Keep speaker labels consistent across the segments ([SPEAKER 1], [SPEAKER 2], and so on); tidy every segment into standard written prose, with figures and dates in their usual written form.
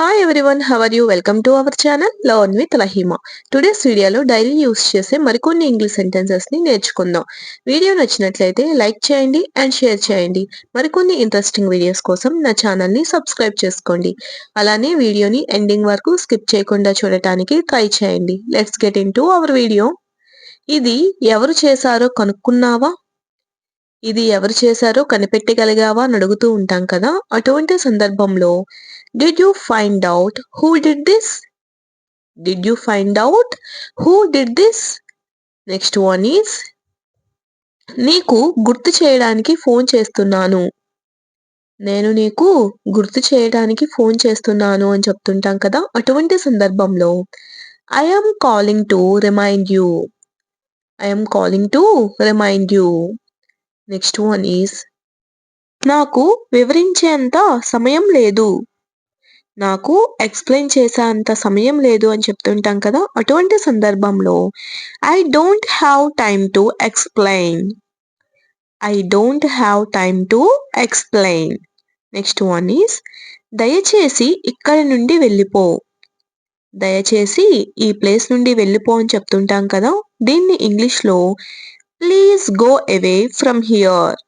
[SPEAKER 1] Hi everyone, how are you? Welcome to our channel Learn with Rahima. Today's వీడియోలో daily use చేసే మరికొన్ని English sentences ని నేర్చుకుందాం. Video నచ్చినట్లయితే లైక్ చేయండి అండ్ షేర్ చేయండి. మరికొన్ని ఇంట్రెస్టింగ్ వీడియోస్ కోసం నా ఛానల్ ని సబ్స్క్రైబ్ చేసుకోండి. అలానే వీడియోని ఎండింగ్ వరకు స్కిప్ చేయకుండా చూడటానికి ట్రై చేయండి. Let's get into hour video. ఇది ఎవరు చేశారో కనుక్కున్నావా? ఇది ఎవరు చేశారో కనిపెట్టగలిగావా అని అడుగుతూ ఉంటాం కదా. అటువంటి సందర్భంలో Did you find out who did this? Did you find out who did this? Next one is నీకు గుర్తు చేయడానికి ఫోన్ చేస్తున్నాను. నేను నీకు గుర్తు చేయడానికి ఫోన్ చేస్తున్నాను అని చెప్తుంటాం కదా. అటువంటి సందర్భంలో I am calling to remind you. I am calling to remind you. Next one is నాకు వివరించేంత సమయం లేదు. నాకు ఎక్స్ప్లెయిన్ చేసేంత సమయం లేదు అని చెప్తుంటాం కదా. అటువంటి సందర్భంలో I don't have time to explain. I don't have time to explain. Next one is దయచేసి ఇక్కడి నుండి వెళ్ళిపో. దయచేసి ఈ ప్లేస్ నుండి వెళ్ళిపో అని చెప్తుంటాం కదా. దీన్ని ఇంగ్లీష్లో please go away from here.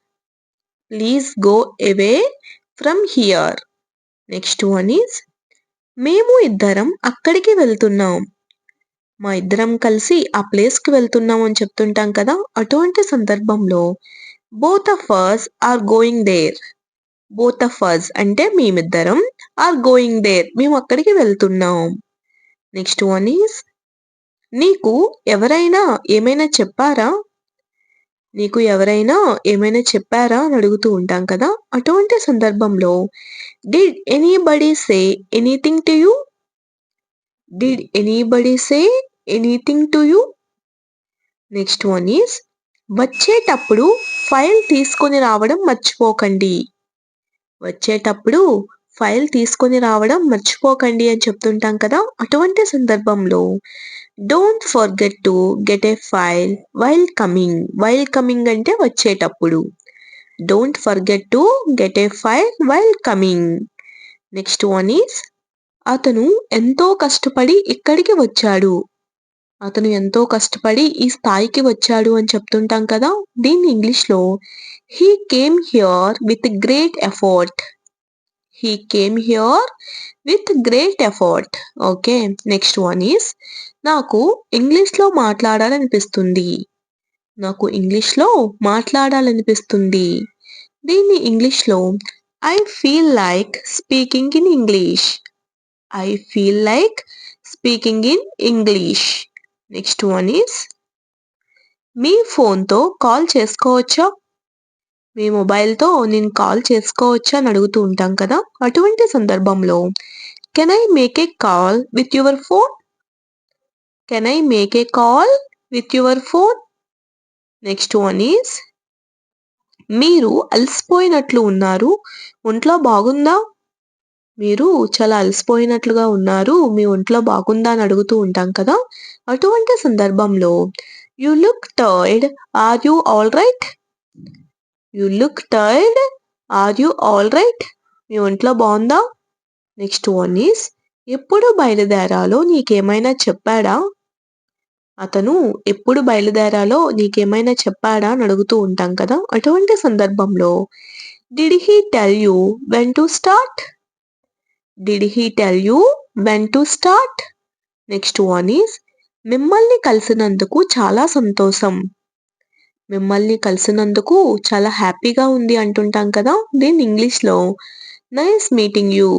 [SPEAKER 1] Please go away from here. Next one is మేము ఇద్దరం అక్కడికి వెళ్తున్నాం. మా ఇద్దరం కలిసి ఆ ప్లేస్కి వెళ్తున్నాం అని చెప్తుంటాం కదా. అటువంటి సందర్భంలో both of us are going there. Both of us అంటే మేమిద్దరం, ఆర్ గోయింగ్ దేర్ మేము అక్కడికి వెళ్తున్నాం. నెక్స్ట్ వన్ ఈజ్ నీకు ఎవరైనా ఏమైనా చెప్పారా? నీకు ఎవరైనా ఏమైనా చెప్పారా అని అడుగుతూ ఉంటాం కదా. అటువంటి సందర్భంలో did anybody say anything to you? Did anybody say anything to you? Next one is వచ్చేటప్పుడు ఫైల్ తీసుకొని రావడం మర్చిపోకండి. వచ్చేటప్పుడు ఫైల్ తీసుకొని రావడం మర్చిపోకండి అని చెప్తుంటాం కదా. అటువంటి సందర్భంలో don't forget to get a file while coming. While coming అంటే వచ్చేటప్పుడు. Don't forget to get a file while coming. Next one is అతను ఎంతో కష్టపడి ఇక్కడికి వచ్చాడు. అతను ఎంతో కష్టపడి ఈ స్థాయికి వచ్చాడు అని చెప్తుంటాం కదా. దీన్ని ఇంగ్లీష్లో he came here with great effort. He came here with great effort. Okay. Next one is నాకు ఇంగ్లీష్లో మాట్లాడాలనిపిస్తుంది. నాకు ఇంగ్లీష్లో మాట్లాడాలనిపిస్తుంది. దీన్ని ఇంగ్లీష్లో I feel like speaking in English. I feel like speaking in English. Next one is మీ ఫోన్తో call చేసుకోవచ్చా? మీ మొబైల్తో నేను call చేసుకోవచ్చా అని అడుగుతూ ఉంటాం కదా. అటువంటి సందర్భంలో can I make a call with your phone? Can I make a call with your phone? Next one is మీరు అలసిపోయినట్లు ఉన్నారు, ఒంట్లో బాగుందా? మీరు చాలా అలసిపోయినట్లుగా ఉన్నారు, మీ ఒంట్లో బాగుందా అని అడుగుతూ ఉంటాం కదా. అటువంటి సందర్భంలో you look tired, are you all right? You look tired, are you all right? మీ ఒంట్లో బాగుందా? నెక్స్ట్ వన్ ఈస్ ఎప్పుడు బయలుదేరాలో నీకేమైనా చెప్పాడా? అతను ఎప్పుడు బయలుదేరాలో నీకేమైనా చెప్పాడా అని అడుగుతూ ఉంటాం కదా. అటువంటి సందర్భంలో did he tell you when to start? Did he tell you when to start? Next one is మిమ్మల్ని కలిసినందుకు చాలా సంతోషం. మిమ్మల్ని కలిసినందుకు చాలా హ్యాపీగా ఉంది అంటుంటాం కదా. దీన్ని ఇంగ్లీష్లో nice meeting you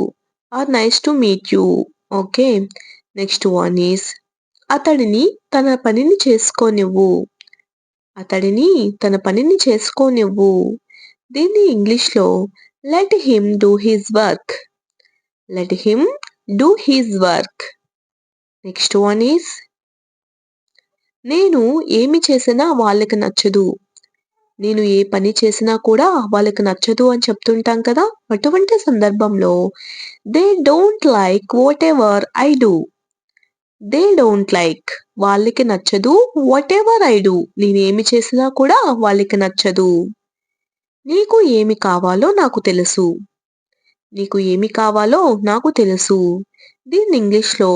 [SPEAKER 1] or nice to meet you. Okay. Next one is అతడిని తన పనిని చేసుకోనివ్వు. అతడిని తన పనిని చేసుకోనివ్వు. దీన్ని ఇంగ్లీష్లో let him do his work. Let him do his work. Next one is నేను ఏమి చేసినా వాళ్ళకి నచ్చదు. నేను ఏ పని చేసినా కూడా వాళ్ళకి నచ్చదు అని చెప్తుంటాం కదా. అటువంటి సందర్భంలో they don't like what ever I do. They don't like వాళ్ళకి నచ్చదు, వాట్ ఎవర్ ఐ డూ నేను ఏమి చేసినా కూడా వాళ్ళకి నచ్చదు. నీకు ఏమి కావాలో నాకు తెలుసు. నీకు ఏమి కావాలో నాకు తెలుసు. దీన్ని ఇంగ్లీష్లో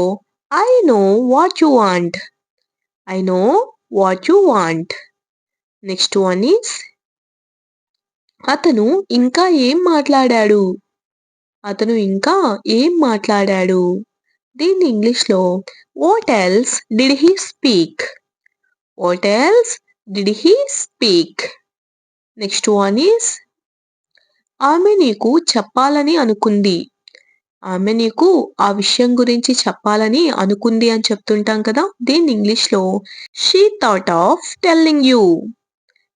[SPEAKER 1] I know what you want. I know what you want. Next one is అతను ఇంకా ఏం మాట్లాడాడు. అతను ఇంకా ఏం మాట్లాడాడు. దీన్ని ఇంగ్లీష్లో what else did he speak. What else did he speak. Next one is ఆమె నీకు చెప్పాలని అనుకుంది. ఆమె నీకు ఆ విషయం గురించి చెప్పాలని అనుకుంది అని చెప్తుంటాం కదా. దీన్ని ఇంగ్లీష్లో she thought of telling you.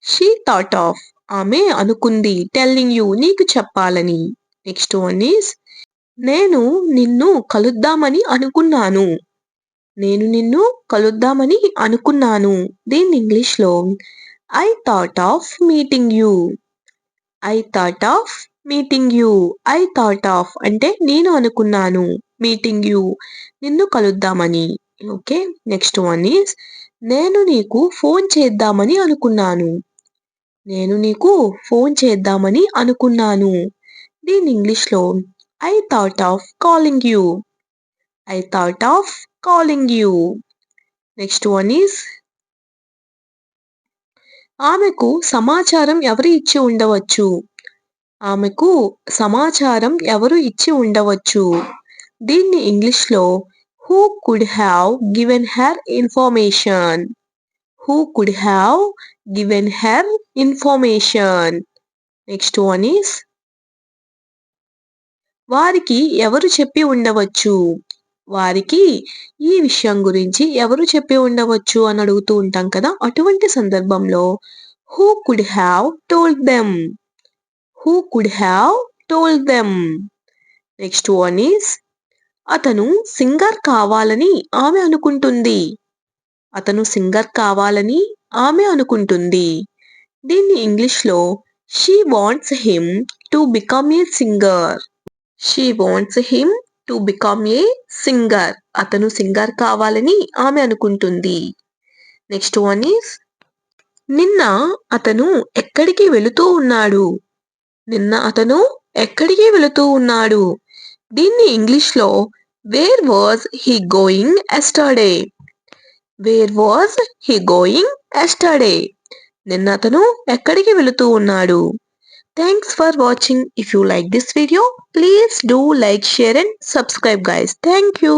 [SPEAKER 1] She thought of ఆమె అనుకుంది టెల్లింగ్ యూ నీకు చెప్పాలని. నెక్స్ట్ వన్ ఈస్ నేను నిన్ను కలుద్దామని అనుకున్నాను. నేను నిన్ను కలుద్దామని అనుకున్నాను. దీన్ని ఇంగ్లీష్లో I thought of meeting you. I thought of meeting you. I thought of అంటే నేను అనుకున్నాను, మీటింగ్ యూ నిన్ను కలుద్దామని. ఓకే. నెక్స్ట్ వన్ ఈస్ నేను నీకు ఫోన్ చేద్దామని అనుకున్నాను. నేను నీకు ఫోన్ చేద్దామని అనుకున్నాను. దీన్ని ఇంగ్లీష్లో I thought of calling you. I thought of calling you. Next one is ఆమెకు సమాచారం ఎవరు ఇచ్చి ఉండవచ్చు. ఆమెకు సమాచారం ఎవరు ఇచ్చి ఉండవచ్చు. దీన్ని ఇంగ్లీష్లో who could have given her information. Who could have given her information. Next one is వారికి ఎవరు చెప్పి ఉండవచ్చు. వారికి ఈ విషయం గురించి ఎవరు చెప్పి ఉండవచ్చు అని అడుగుతూ ఉంటాం కదా. అటువంటి సందర్భంలో who could have told them. Who could have told them. Next one is అతను సింగర్ కావాలని ఆమె అనుకుంటుంది. అతను సింగర్ కావాలని ఆమె అనుకుంటుంది. దీన్ని ఇంగ్లీష్లో she wants him to become a singer. She wants him to become a singer. అతను సింగర్ కావాలని ఆమె అనుకుంటుంది. నెక్స్ట్ వన్ ఈస్ నిన్న అతను ఎక్కడికి వెళుతూ ఉన్నాడు. నిన్న అతను ఎక్కడికి వెళుతూ ఉన్నాడు. దీన్ని ఇంగ్లీష్లో where was he going yesterday. Where was he going yesterday. నిన్న అతను ఎక్కడికి వెళుతూ ఉన్నాడు. Thanks for watching. If you like this video, please do like, share and subscribe guys. Thank you.